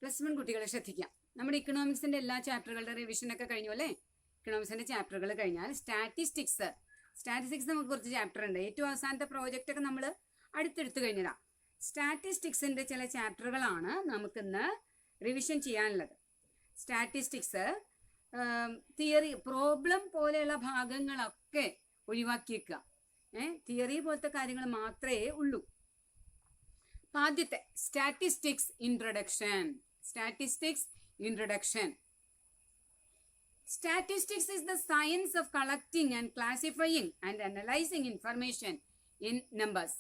+1 കുട്ടികളെ ശ്രദ്ധിക്കാം. നമ്മുടെ ഇക്കണോമിക്സിന്റെ എല്ലാ ചാപ്റ്ററുകളുടെ റിവിഷനൊക്കെ കഴിഞ്ഞു അല്ലേ? ഇക്കണോമിക്സിന്റെ ചാപ്റ്ററുകൾ കഴിഞ്ഞാൽ സ്റ്റാറ്റിസ്റ്റിക്സ് നമുക്ക് കുറച്ച് ചാപ്റ്റർ ഉണ്ട്. ഏറ്റവും അവസാനത്തെ പ്രോജക്റ്റ് ഒക്കെ നമ്മൾ അടുത്തെടുത്തു കഴിഞ്ഞതാ. സ്റ്റാറ്റിസ്റ്റിക്സിന്റെ ചില ചാപ്റ്ററുകളാണ് നമുക്കിന്ന് റിവിഷൻ ചെയ്യാനുള്ളത്. സ്റ്റാറ്റിസ്റ്റിക്സ് തിയറി പ്രോബ്ലം പോലെയുള്ള ഭാഗങ്ങളൊക്കെ ഒഴിവാക്കിയേക്കുക. തിയറി പോലത്തെ കാര്യങ്ങൾ മാത്രമേ ഉള്ളൂ. ആദ്യത്തെ statistics introduction. Statistics is the science of collecting and classifying and analyzing information in numbers.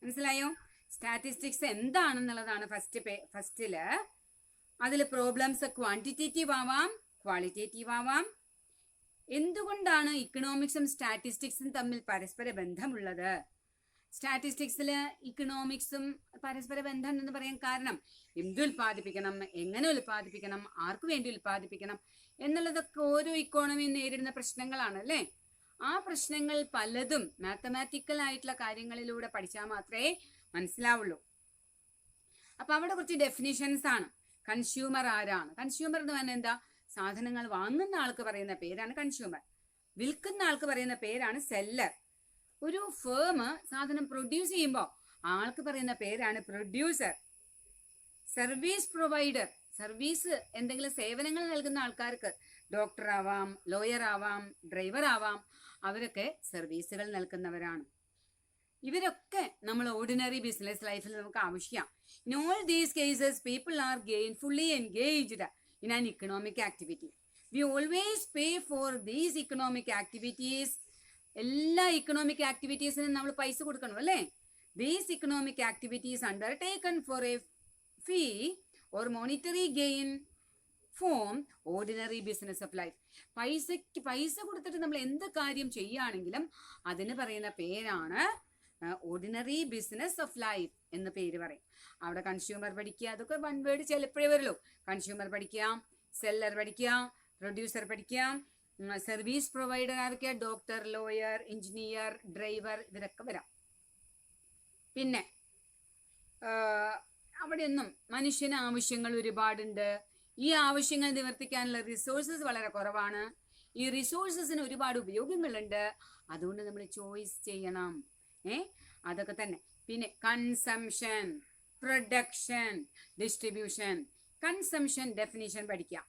മനസ്സിലായോ? സ്റ്റാറ്റിസ്റ്റിക്സ് എന്താണെന്നുള്ളതാണ് ഫസ്റ്റില്. അതിൽ പ്രോബ്ലംസ് ക്വാണ്ടിറ്റേറ്റീവ് ആവാം, ക്വാളിറ്റേറ്റീവ് ആവാം. എന്തുകൊണ്ടാണ് ഇക്കണോമിക്സും സ്റ്റാറ്റിസ്റ്റിക്സും തമ്മിൽ പരസ്പര ബന്ധമുള്ളത്? സ്റ്റാറ്റിസ്റ്റിക്സിൽ ഇക്കണോമിക്സും പരസ്പര ബന്ധം എന്ന് പറയാൻ കാരണം എന്ത് ഉൽപ്പാദിപ്പിക്കണം, എങ്ങനെ ഉൽപ്പാദിപ്പിക്കണം, ആർക്കു വേണ്ടി ഉൽപ്പാദിപ്പിക്കണം എന്നുള്ളതൊക്കെ ഓരോ ഇക്കോണമി നേരിടുന്ന പ്രശ്നങ്ങളാണ് അല്ലേ? ആ പ്രശ്നങ്ങൾ പലതും മാത്തമാറ്റിക്കൽ ആയിട്ടുള്ള കാര്യങ്ങളിലൂടെ പഠിച്ചാൽ മാത്രമേ മനസ്സിലാവുള്ളൂ. അപ്പൊ അവിടെ കുറച്ച് ഡെഫിനിഷൻസ് ആണ്. കൺസ്യൂമർ ആരാണ്? കൺസ്യൂമർ എന്ന് പറഞ്ഞാൽ എന്താ? സാധനങ്ങൾ വാങ്ങുന്ന ആൾക്ക് പറയുന്ന പേരാണ് കൺസ്യൂമർ. വിൽക്കുന്ന ആൾക്ക് പറയുന്ന പേരാണ് സെല്ലർ. ഒരു ഫേം സാധനം പ്രൊഡ്യൂസ് ചെയ്യുമ്പോൾ ആൾക്ക് പറയുന്ന പേരാണ് പ്രൊഡ്യൂസർ. സർവീസ് പ്രൊവൈഡർ, സർവീസ് എന്തെങ്കിലും സേവനങ്ങൾ നൽകുന്ന ആൾക്കാർക്ക് ഡോക്ടർ ആവാം, ലോയർ ആവാം, ഡ്രൈവർ ആവാം, അവരൊക്കെ സർവീസുകൾ നൽകുന്നവരാണ്. ഇവരൊക്കെ നമ്മൾ ഓർഡിനറി ബിസിനസ് ലൈഫിൽ നമുക്ക് ആവശ്യമാണ്. In all these cases people are fully engaged in an economic activity. We always pay for these economic activities. എല്ലാ ഇക്കണോമിക് ആക്ടിവിറ്റീസിനും നമ്മൾ പൈസ കൊടുക്കണം അല്ലേ? These economic activities undertaken for a fee or monetary gain form ordinary business of life. പൈസ കൊടുത്തിട്ട് നമ്മൾ എന്ത് കാര്യം ചെയ്യുകയാണെങ്കിലും അതിന് പറയുന്ന പേരാണ് ഓർഡിനറി ബിസിനസ് ഓഫ് ലൈഫ് എന്ന് പേര് പറയും. അവിടെ കൺസ്യൂമർ പഠിക്കുക, അതൊക്കെ വൺ വേർഡ് ചിലപ്പോഴേ വരുള്ളൂ. കൺസ്യൂമർ പഠിക്കാം, സെല്ലർ പഠിക്കാം, പ്രൊഡ്യൂസർ പഠിക്കാം, സർവീസ് പ്രൊവൈഡർ ആരൊക്കെ? ഡോക്ടർ, ലോയർ, എഞ്ചിനീയർ, ഡ്രൈവർ, ഇവരൊക്കെ വരാം. പിന്നെ അവിടെയൊന്നും മനുഷ്യന് ആവശ്യങ്ങൾ ഒരുപാടുണ്ട്. ഈ ആവശ്യങ്ങൾ നിവർത്തിക്കാനുള്ള റിസോഴ്സസ് വളരെ കുറവാണ്. ഈ റിസോഴ്സസിന് ഒരുപാട് ഉപയോഗങ്ങളുണ്ട്. അതുകൊണ്ട് നമ്മൾ ചോയ്സ് ചെയ്യണം. അതൊക്കെ തന്നെ. പിന്നെ consumption, production, distribution. Consumption definition പഠിക്കാം,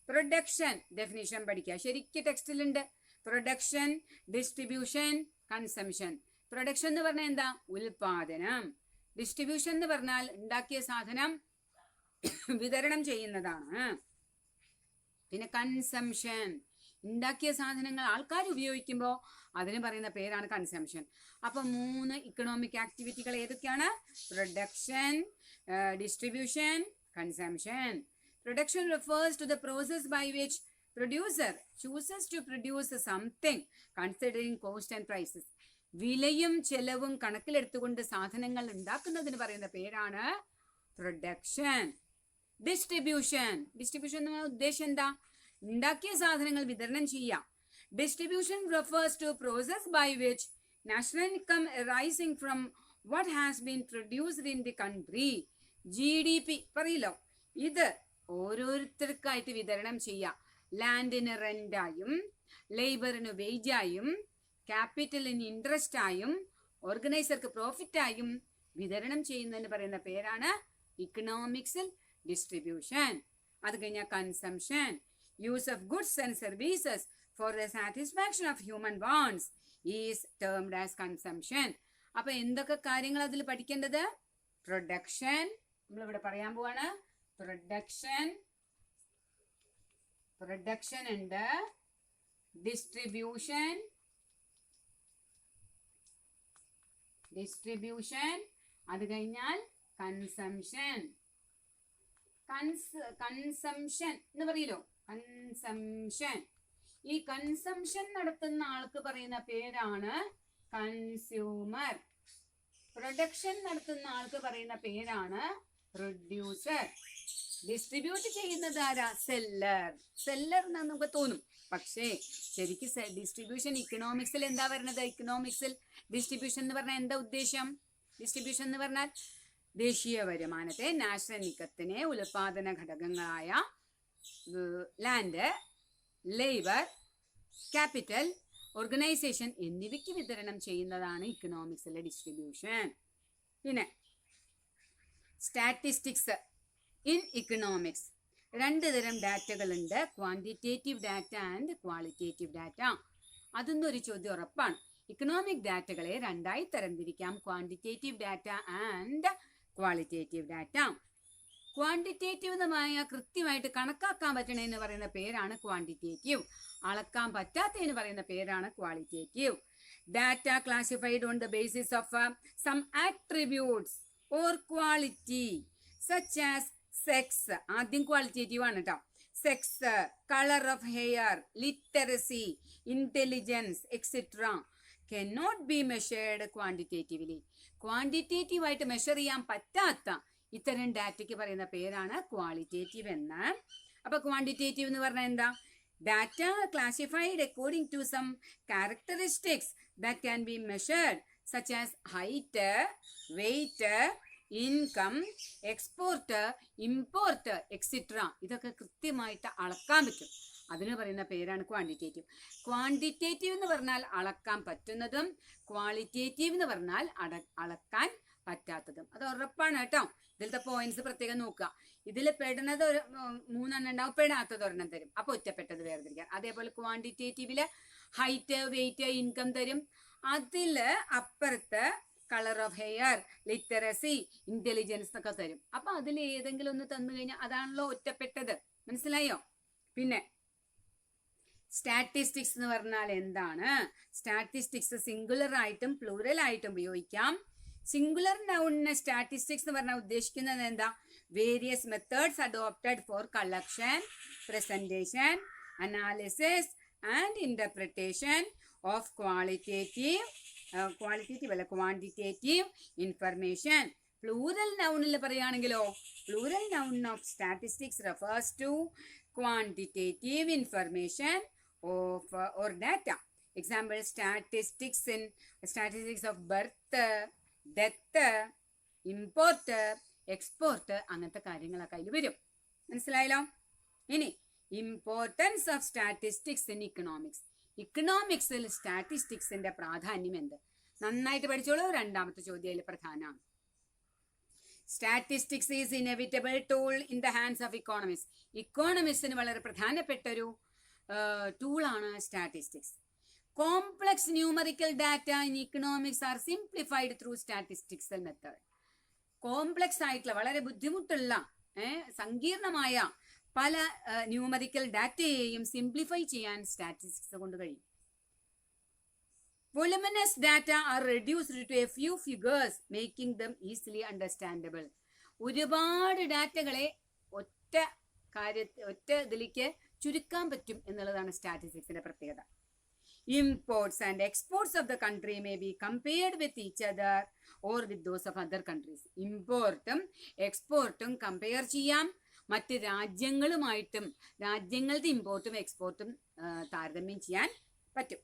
പ്രൊഡക്ഷൻ ഡെഫിനിഷൻ പഠിക്കുക. ശരിക്കും ടെക്സ്റ്റിലുണ്ട്. Production, distribution, consumption. പ്രൊഡക്ഷൻ എന്ന് പറഞ്ഞാൽ എന്താ? ഉൽപാദനം. ഡിസ്ട്രിബ്യൂഷൻ എന്ന് പറഞ്ഞാൽ ഉണ്ടാക്കിയ സാധനം വിതരണം ചെയ്യുന്നതാണ്. പിന്നെ കൺസംഷൻ, ഉണ്ടാക്കിയ സാധനങ്ങൾ ആൾക്കാർ ഉപയോഗിക്കുമ്പോൾ അതിന് പറയുന്ന പേരാണ് കൺസംഷൻ. അപ്പൊ 3 ഇക്കണോമിക് ആക്ടിവിറ്റികൾ ഏതൊക്കെയാണ്? Production, distribution, consumption. Production refers to the process by which producer chooses to produce something considering cost and prices. വിലയും ചെലവും കണക്കിലെടുത്തുകൊണ്ട് സാധനങ്ങൾ ഉണ്ടാക്കുന്നതിന് പറയുന്ന പേരാണ് പ്രൊഡക്ഷൻ. ഡിസ്ട്രിബ്യൂഷൻ എന്ന് പറഞ്ഞ ഉദ്ദേശം എന്താ? ഉണ്ടാക്കിയ സാധനങ്ങൾ വിതരണം ചെയ്യാം. Distribution refers to process by which national income arising from what has been produced in the country. GDP പറയല്ലോ. ഇത് ഓരോരുത്തർക്കായിട്ട് വിതരണം ചെയ്യാം. ലാൻഡിന് റെന്റായും, ലേബറിന് വേജായും, ക്യാപിറ്റലിന് ഇൻട്രസ്റ്റ് ആയും, ഓർഗനൈസർക്ക് പ്രോഫിറ്റായും വിതരണം ചെയ്യുന്നതിന് പറയുന്ന പേരാണ് ഇക്കണോമിക്സിൽ ഡിസ്ട്രിബ്യൂഷൻ. അത് കഴിഞ്ഞാൽ consumption, use of goods and services for the satisfaction of human wants is termed as consumption. അപ്പൊ എന്തൊക്കെ കാര്യങ്ങൾ അതിൽ പഠിക്കേണ്ടത്? പ്രൊഡക്ഷൻ നമ്മളിവിടെ പറയാൻ പോവാണ്. പ്രൊഡക്ഷൻ ഉണ്ട്, ഡിസ്ട്രിബ്യൂഷൻ, അത് കഴിഞ്ഞാൽ കൺസംഷൻ. കൺസംഷൻ എന്ന് പറയല്ലോ, കൺസംഷൻ. ഈ കൺസംഷൻ നടത്തുന്ന ആൾക്ക് പറയുന്ന പേരാണ് കൺസ്യൂമർ. പ്രൊഡക്ഷൻ നടത്തുന്ന ആൾക്ക് പറയുന്ന പേരാണ് പ്രൊഡ്യൂസർ. ഡിസ്ട്രിബ്യൂട്ട് ചെയ്യുന്നത് ആരാ? സെല്ലർ എന്ന് നമുക്ക് തോന്നും. പക്ഷേ ശരിക്കും ഡിസ്ട്രിബ്യൂഷൻ ഇക്കണോമിക്സിൽ എന്താ വരുന്നത്? ഇക്കണോമിക്സിൽ ഡിസ്ട്രിബ്യൂഷൻ എന്ന് പറഞ്ഞാൽ എന്താ ഉദ്ദേശം? ഡിസ്ട്രിബ്യൂഷൻ എന്ന് പറഞ്ഞാൽ ദേശീയ വരുമാനത്തെ, നാഷണൽ ഇൻകത്തിനെ, ഉൽപാദന ഘടകങ്ങളായ ലാൻഡ്, ലേബർ, ക്യാപിറ്റൽ, ഓർഗനൈസേഷൻ എന്നിവയ്ക്ക് വിതരണം ചെയ്യുന്നതാണ് ഇക്കണോമിക്സിലെ ഡിസ്ട്രിബ്യൂഷൻ. പിന്നെ സ്റ്റാറ്റിസ്റ്റിക്സ് ഇൻ ഇക്കണോമിക്സ്. 2 തരം ഡാറ്റകളുണ്ട്, quantitative data and qualitative data. അതൊന്നും ഒരു ചോദ്യം ഉറപ്പാണ്. ഇക്കണോമിക് ഡാറ്റകളെ 2ആയി തരംതിരിക്കാം, quantitative data and qualitative data. Quantitative കൃത്യമായിട്ട് കണക്കാക്കാൻ പറ്റണേന്ന് പറയുന്ന പേരാണ് ക്വാണ്ടിറ്റേറ്റീവ്. അളക്കാൻ പറ്റാത്തതിന് പറയുന്ന പേരാണ് qualitative. Data classified on the basis of some attributes or quality such as sex. ആദ്യം ക്വാളിറ്റേറ്റീവ് ആണ് കേട്ടോ. Sex, colour of hair, literacy, intelligence etcetera cannot be measured quantitatively. Quantitative ആയിട്ട് മെഷർ ചെയ്യാൻ പറ്റാത്ത ഇത്തരം ഡാറ്റയ്ക്ക് പറയുന്ന പേരാണ് ക്വാളിറ്റേറ്റീവ് എന്ന്. അപ്പൊ ക്വാണ്ടിറ്റേറ്റീവ് എന്ന് പറഞ്ഞാൽ എന്താ? Data classified according to some characteristics that can be measured such as height, weight, income, export, import etcetera. ഇതൊക്കെ കൃത്യമായിട്ട് അളക്കാൻ പറ്റും. അതിന് പറയുന്ന പേരാണ് ക്വാണ്ടിറ്റേറ്റീവ്. ക്വാണ്ടിറ്റേറ്റീവ് എന്ന് പറഞ്ഞാൽ അളക്കാൻ പറ്റുന്നതും, ക്വാളിറ്റേറ്റീവ് എന്ന് പറഞ്ഞാൽ അളക്കാൻ പറ്റാത്തതും. അത് ഉറപ്പാണ് കേട്ടോ. ഇതിലത്തെ പോയിന്റ്സ് പ്രത്യേകം നോക്കുക. ഇതിൽ പെടുന്നത് 3 ഉണ്ടാവും, പെടാത്തത് 1 തരും. അപ്പൊ ഒറ്റപ്പെട്ടത് വേർതിരിക്കാൻ. അതേപോലെ ക്വാണ്ടിറ്റേറ്റീവില് ഹൈറ്റ്, വെയിറ്റ്, ഇൻകം തരും. അതില് അപ്പുറത്ത് colour of hair, literacy, intelligence എന്നൊക്കെ തരും. അപ്പൊ അതിൽ ഏതെങ്കിലും ഒന്ന് തന്നു കഴിഞ്ഞാൽ അതാണല്ലോ ഒറ്റപ്പെട്ടത്. മനസ്സിലായോ? പിന്നെ സ്റ്റാറ്റിസ്റ്റിക്സ് എന്ന് പറഞ്ഞാൽ എന്താണ്? സ്റ്റാറ്റിസ്റ്റിക്സ് സിംഗുലർ ആയിട്ടും പ്ലൂറൽ ആയിട്ടും ഉപയോഗിക്കാം. സിംഗുലർ നൗണിന് സ്റ്റാറ്റിസ്റ്റിക്സ് എന്ന് പറഞ്ഞാൽ ഉദ്ദേശിക്കുന്നത് എന്താ? Various methods adopted for collection, presentation, analysis and interpretation of quantitative information. Plural നൗണിൽ പറയുകയാണെങ്കിലോ, plural noun of statistics refers to quantitative information of or data. Example, statistics of birth, death, import, export അങ്ങനത്തെ കാര്യങ്ങളൊക്കെ അതിൽ വരും. മനസ്സിലായല്ലോ? ഇനി importance of statistics in economics. ഇക്കണോമിക്സിൽ സ്റ്റാറ്റിസ്റ്റിക്സിന്റെ പ്രാധാന്യം എന്ത്? നന്നായിട്ട് പഠിച്ചോളൂ. 2ാമത്തെ ചോദ്യം അതിൽ പ്രധാനമാണ്. Statistics is inevitable tool in the hands of economist. ഇക്കോണമിസ്റ്റിന് വളരെ പ്രധാനപ്പെട്ട ഒരു ടൂളാണ് statistics. Complex numerical data in economics are simplified through statistical method. Complex ആയിട്ടുള്ള, വളരെ ബുദ്ധിമുട്ടുള്ള, സങ്കീർണമായ പല ന്യൂമറിക്കൽ ഡാറ്റയെയും സിംപ്ലിഫൈ ചെയ്യാൻ സ്റ്റാറ്റിസ്റ്റിക്സ് കൊണ്ട് കഴിയും. Voluminous data are reduced to a few figures, making them easily understandable. ഒരുപാട് ഡാറ്റകളെ ഒറ്റ ഇതിലേക്ക് ചുരുക്കാൻ പറ്റും എന്നുള്ളതാണ് സ്റ്റാറ്റിസ്റ്റിക്സിന്റെ പ്രത്യേകത. Imports and exports of the country may be compared with each other or with those of other countries. ഇമ്പോർട്ടും എക്സ്പോർട്ടും കമ്പയർ ചെയ്യാം, മറ്റ് രാജ്യങ്ങളുമായിട്ടും രാജ്യങ്ങളുടെ ഇമ്പോർട്ടും എക്സ്പോർട്ടും താരതമ്യം ചെയ്യാൻ പറ്റും.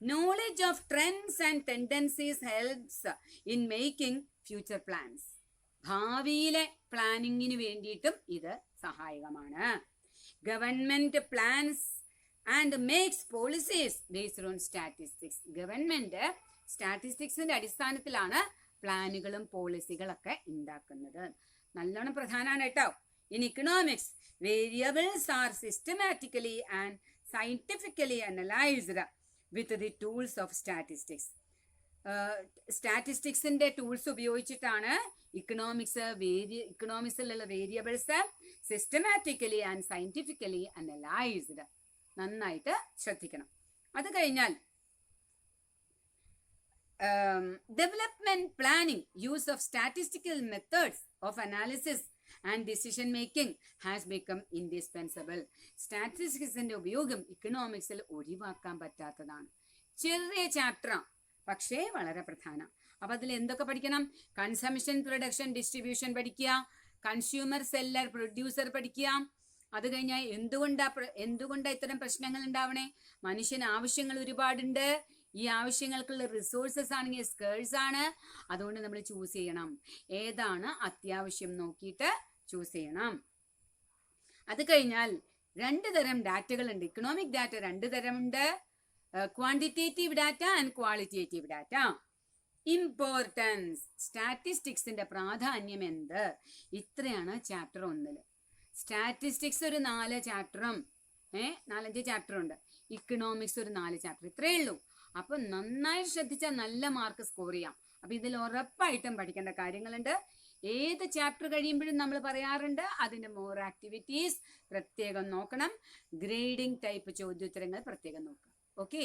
Knowledge of trends and tendencies helps in making future plans. ഭാവിയിലെ പ്ലാനിങ്ങിന് വേണ്ടിയിട്ടും ഇത് സഹായകമാണ്. Government plans and makes policies based on statistics. Government സ്റ്റാറ്റിസ്റ്റിക്സിന്റെ അടിസ്ഥാനത്തിലാണ് പ്ലാനുകളും പോളിസികളൊക്കെ ഉണ്ടാക്കുന്നത്. നല്ലോണം പ്രധാനമാണ് കേട്ടോ. In economics variables are systematically and scientifically analysed with the tools of statistics. സ്റ്റാറ്റിസ്റ്റിക്സിന്റെ ടൂൾസ് ഉപയോഗിച്ചിട്ടാണ് ഇക്കണോമിക്സിലുള്ള variables systematically and scientifically analysed. നന്നായിട്ട് ശ്രദ്ധിക്കണം. അത് കഴിഞ്ഞാൽ development planning, use of statistical methods of analysis and decision making has become indispensable. സ്റ്റാറ്റിസ്റ്റിക്സിന്റെ ഉപയോഗം ഇക്കണോമിക്സിൽ ഒഴിവാക്കാൻ പറ്റാത്തതാണ്. ചെറിയ ചാപ്റ്ററാണ്, പക്ഷേ വളരെ പ്രധാനം. അപ്പൊ അതിൽ എന്തൊക്കെ പഠിക്കണം? കൺസംഷൻ, പ്രൊഡക്ഷൻ, ഡിസ്ട്രിബ്യൂഷൻ പഠിക്കുക, കൺസ്യൂമർ, സെല്ലർ, പ്രൊഡ്യൂസർ പഠിക്കുക. അത് കഴിഞ്ഞാൽ എന്തുകൊണ്ടാ ഇത്തരം പ്രശ്നങ്ങൾ ഉണ്ടാവണേ? മനുഷ്യന് ആവശ്യങ്ങൾ ഒരുപാടുണ്ട്. ഈ ആവശ്യങ്ങൾക്കുള്ള റിസോഴ്സസ് ആണെങ്കിൽ സ്കേഴ്സ് ആണ്. അതുകൊണ്ട് നമ്മൾ ചൂസ് ചെയ്യണം ഏതാണ് അത്യാവശ്യം നോക്കിയിട്ട് ചൂസ് ചെയ്യണം. അത് കഴിഞ്ഞാൽ 2 തരം ഡാറ്റകളുണ്ട്. ഇക്കണോമിക് ഡാറ്റ 2 തരമുണ്ട്, quantitative data and qualitative data. Importance, സ്റ്റാറ്റിസ്റ്റിക്സിന്റെ പ്രാധാന്യം എന്ത്? ഇത്രയാണ് ചാപ്റ്റർ 1. സ്റ്റാറ്റിസ്റ്റിക്സ് ഒരു 4 ചാപ്റ്ററും 4-5 ചാപ്റ്റർ ഉണ്ട്. ഇക്കണോമിക്സ് ഒരു 4 ചാപ്റ്റർ, ഇത്രയേ ഉള്ളൂ. അപ്പൊ നന്നായി ശ്രദ്ധിച്ചാൽ നല്ല മാർക്ക് സ്കോർ ചെയ്യാം. അപ്പൊ ഇതിൽ ഉറപ്പായിട്ടും പഠിക്കേണ്ട കാര്യങ്ങളുണ്ട്. ഏത് ചാപ്റ്റർ കഴിയുമ്പോഴും നമ്മൾ പറയാറുണ്ട് അതിന്റെ മോർ ആക്ടിവിറ്റീസ് പ്രത്യേകം നോക്കണം. ഗ്രേഡിംഗ് ടൈപ്പ് ചോദ്യോത്തരങ്ങൾ പ്രത്യേകം നോക്കുക. ഓക്കെ.